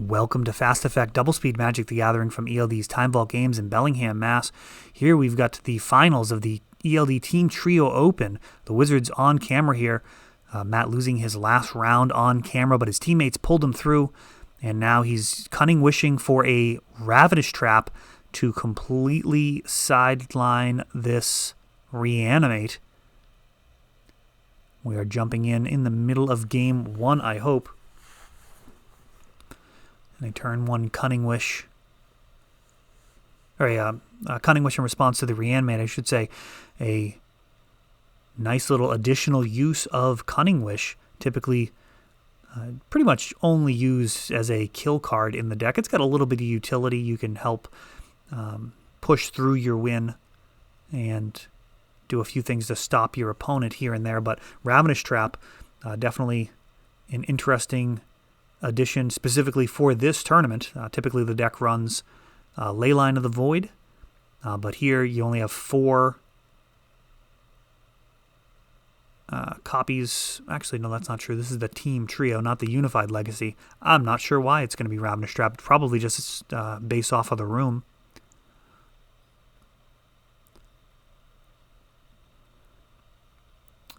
Welcome to Fast Effect Doublespeed Magic the Gathering from ELD's Time Vault Games in Bellingham, Mass. Here we've got the finals of the ELD Team Trio Open. The Wizards on camera here. Matt losing his last round on camera, but his teammates pulled him through. And now he's cunning wishing for a Ravenous Trap to completely sideline this Reanimate. We are jumping in the middle of game one, I hope. And a turn one Cunning Wish. Or a Cunning Wish in response to the Reanimate, I should say. A nice little additional use of Cunning Wish. Typically, pretty much only used as a kill card in the deck. It's got a little bit of utility. You can help push through your win and do a few things to stop your opponent here and there. But Ravenous Trap, definitely an interesting addition specifically for this tournament. Typically the deck runs Leyline of the Void, but here you only have 4 copies. Actually, no, that's not true. This is the Team Trio, not the Unified Legacy. I'm not sure why it's going to be Ravenous Trap. Probably just based off of the room.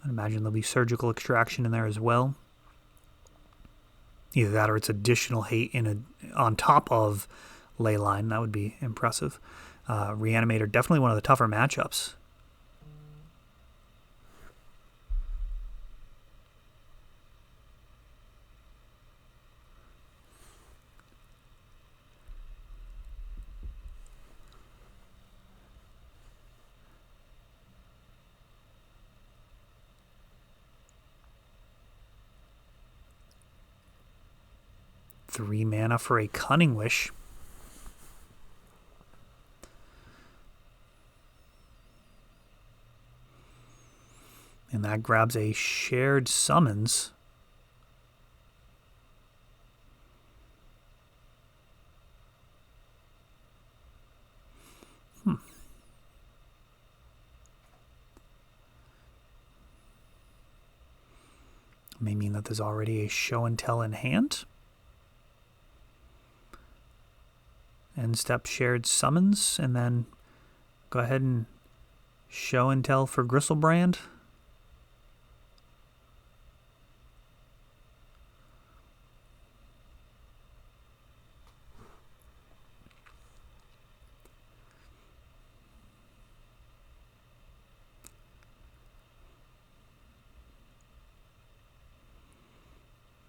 I imagine there'll be Surgical Extraction in there as well. Either that or it's additional hate on top of Leyline. That would be impressive. Reanimator, definitely one of the tougher matchups. Three mana for a Cunning Wish. And that grabs a Shared Summons. May mean that there's already a Show and Tell in hand. End step Shared Summons, and then go ahead and Show and Tell for Gristlebrand.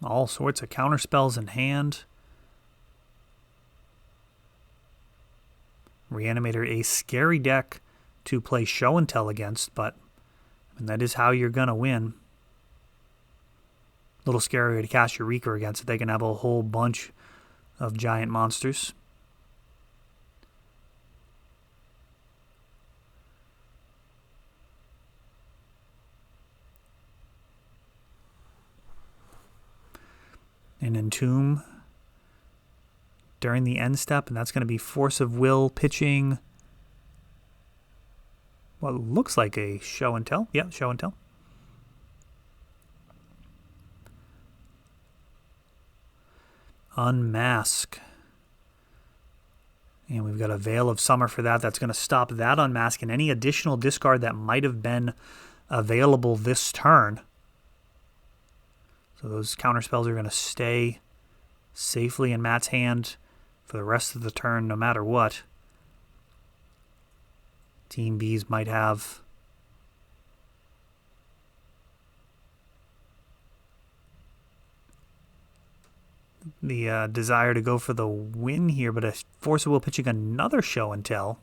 All sorts of counterspells in hand. Reanimator, a scary deck to play Show and Tell against, but that is how you're going to win. A little scarier to cast Eureka against it. They can have a whole bunch of giant monsters. And Entomb during the end step, and that's going to be Force of Will pitching what looks like a Show and Tell. Yeah, Show and Tell. Unmask. And we've got a Veil of Summer for that. That's going to stop that unmask and any additional discard that might have been available this turn. So those counterspells are going to stay safely in Matt's hand for the rest of the turn, no matter what. Team B's might have the desire to go for the win here, but a Force of Will pitching another Show and Tell.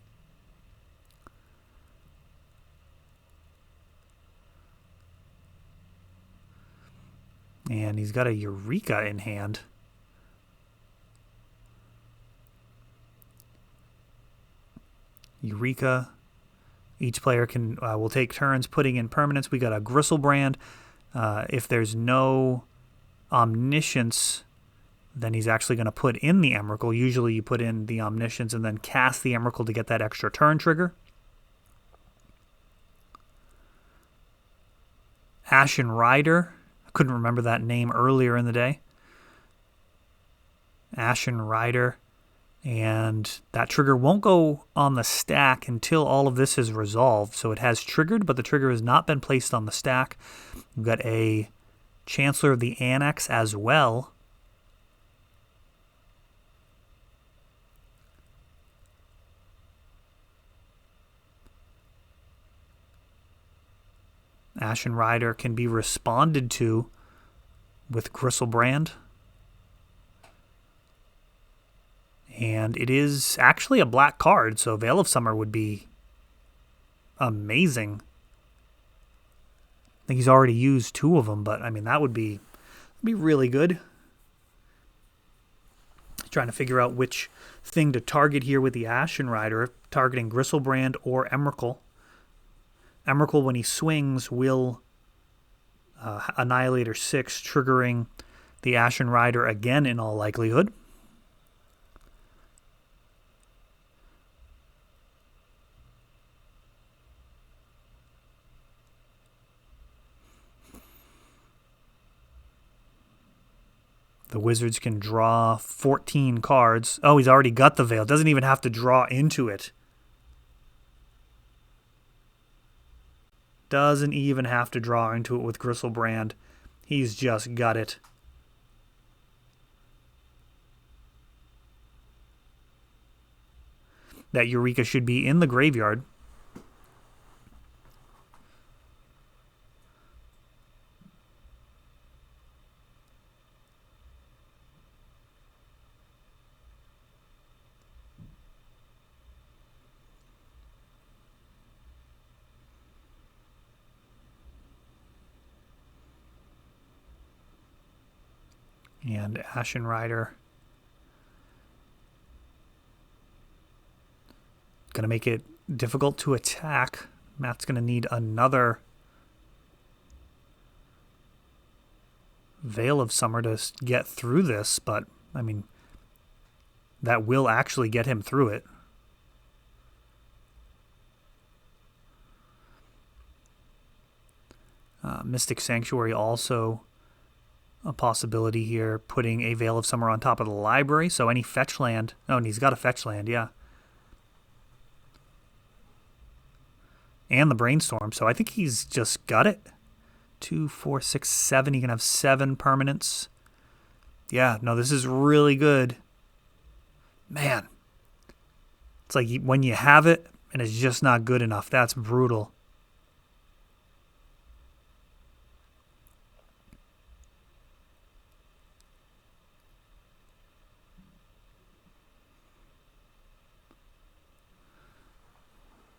And he's got a Eureka in hand. Eureka. Each player will take turns putting in permanents. We got a Gristlebrand. If there's no Omniscience, then he's actually going to put in the Emrakul. Usually you put in the Omniscience and then cast the Emrakul to get that extra turn trigger. Ashen Rider. I couldn't remember that name earlier in the day. Ashen Rider. And that trigger won't go on the stack until all of this is resolved. So it has triggered, but the trigger has not been placed on the stack. We've got a Chancellor of the Annex as well. Ashen Rider can be responded to with Gristlebrand. And it is actually a black card, so Veil of Summer would be amazing. I think he's already used 2 of them, but I mean, that would be really good. Trying to figure out which thing to target here with the Ashen Rider, targeting Gristlebrand or Emrakul. Emrakul, when he swings, will Annihilator 6, triggering the Ashen Rider again in all likelihood. The Wizards can draw 14 cards. Oh, he's already got the Veil. Doesn't even have to draw into it. Doesn't even have to draw into it with Gristlebrand. He's just got it. That Eureka should be in the graveyard. And Ashen Rider. Going to make it difficult to attack. Matt's going to need another Veil of Summer to get through this, but, I mean, that will actually get him through it. Mystic Sanctuary also a possibility here, putting a Veil of Summer on top of the library, so any fetch land. Oh, and he's got a fetch land, yeah. And the Brainstorm, so I think he's just got it. 2, 4, 6, 7. He can have 7 permanents. Yeah, no, this is really good. Man. It's like when you have it and it's just not good enough. That's brutal.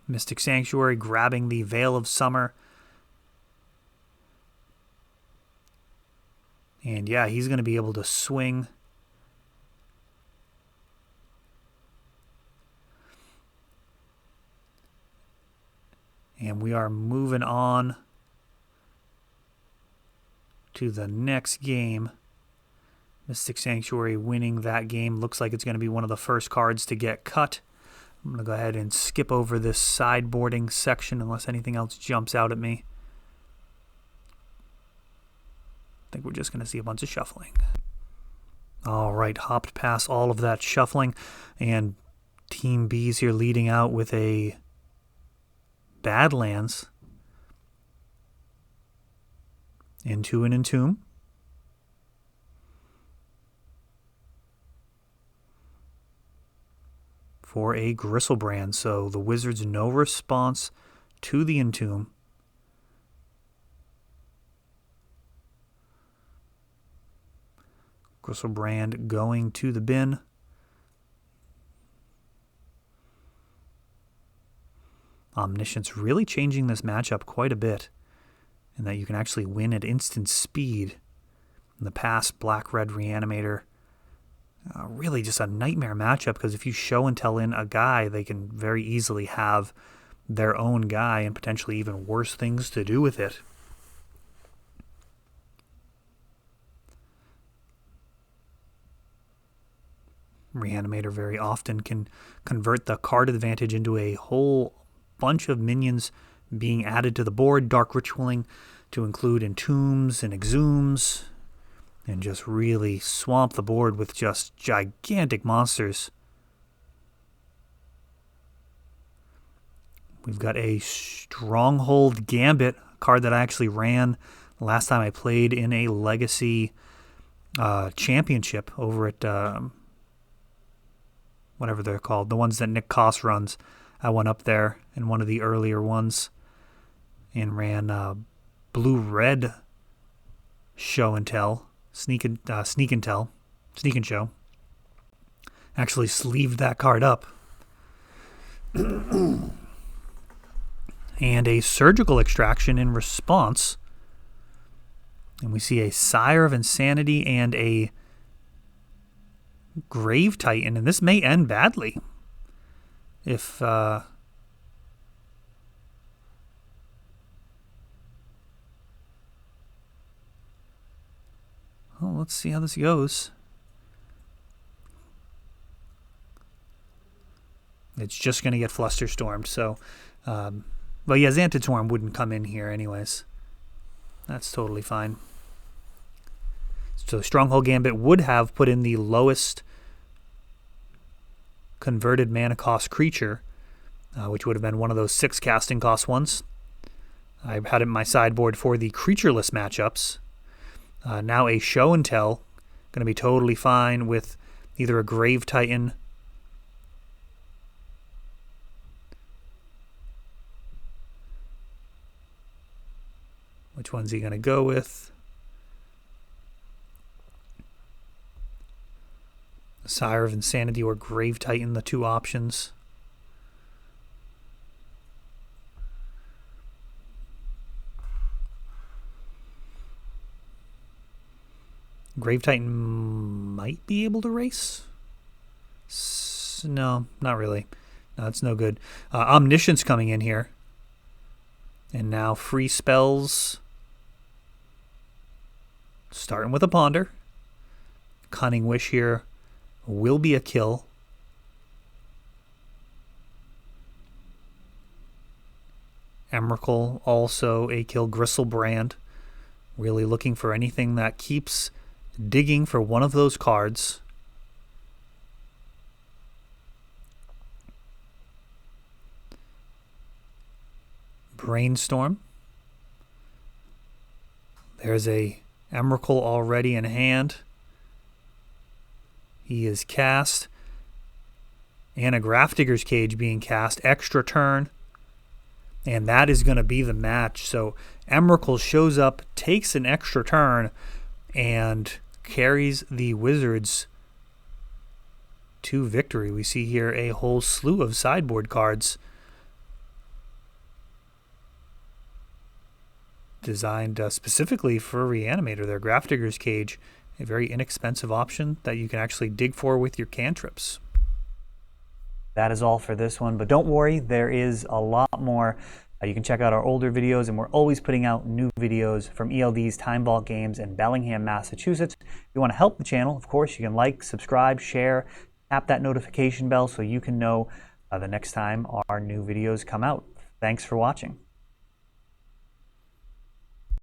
Mystic Sanctuary grabbing the Veil of Summer. And yeah, he's going to be able to swing. And we are moving on to the next game. Mystic Sanctuary winning that game. Looks like it's going to be one of the first cards to get cut. I'm going to go ahead and skip over this sideboarding section unless anything else jumps out at me. I think we're just going to see a bunch of shuffling. All right, hopped past all of that shuffling, and Team B's here leading out with a Badlands into an Entomb. For a Gristlebrand, so the Wizards no response to the Entomb. Gristlebrand going to the bin. Omniscience really changing this matchup quite a bit, in that you can actually win at instant speed. In the past, Black-Red Reanimator, really just a nightmare matchup, because if you show and tell in a guy, they can very easily have their own guy and potentially even worse things to do with it. Reanimator very often can convert the card advantage into a whole bunch of minions being added to the board, dark ritualing to include entombs and exhumes, and just really swamp the board with just gigantic monsters. We've got a Stronghold Gambit, card that I actually ran last time I played in a Legacy championship over at whatever they're called, the ones that Nick Koss runs. I went up there in one of the earlier ones and ran blue-red show and tell, sneak and show. Actually sleeved that card up. And a Surgical Extraction in response. And we see a Sire of Insanity and a Grave Titan, and this may end badly if well, let's see how this goes. It's just going to get Flusterstormed, so well, yeah, Xantid Swarm wouldn't come in here anyways. That's totally fine. So Stronghold Gambit would have put in the lowest converted mana cost creature, which would have been one of those 6 casting cost ones. I had it in my sideboard for the creatureless matchups. Now a Show and Tell, going to be totally fine with either a Grave Titan Which one's he going to go with? Sire of Insanity or Grave Titan, the 2 options. Grave Titan might be able to race? No, not really. No, it's no good. Omniscience coming in here. And now free spells. Starting with a Ponder. Cunning Wish here will be a kill. Emrakul also a kill. Gristlebrand. Really looking for anything that keeps digging for one of those cards. Brainstorm. There's a Emrakul already in hand. He is cast. And a Grafdigger's Cage being cast. Extra turn. And that is going to be the match. So Emrakul shows up, takes an extra turn, and carries the Wizards to victory. We see here a whole slew of sideboard cards designed specifically for Reanimator. Their Grafdigger's Cage, a very inexpensive option that you can actually dig for with your cantrips. That is all for this one, but don't worry, there is a lot more. You can check out our older videos, and we're always putting out new videos from ELD's Time Vault Games in Bellingham, Massachusetts. If you want to help the channel, of course, you can like, subscribe, share, tap that notification bell so you can know the next time our new videos come out. Thanks for watching.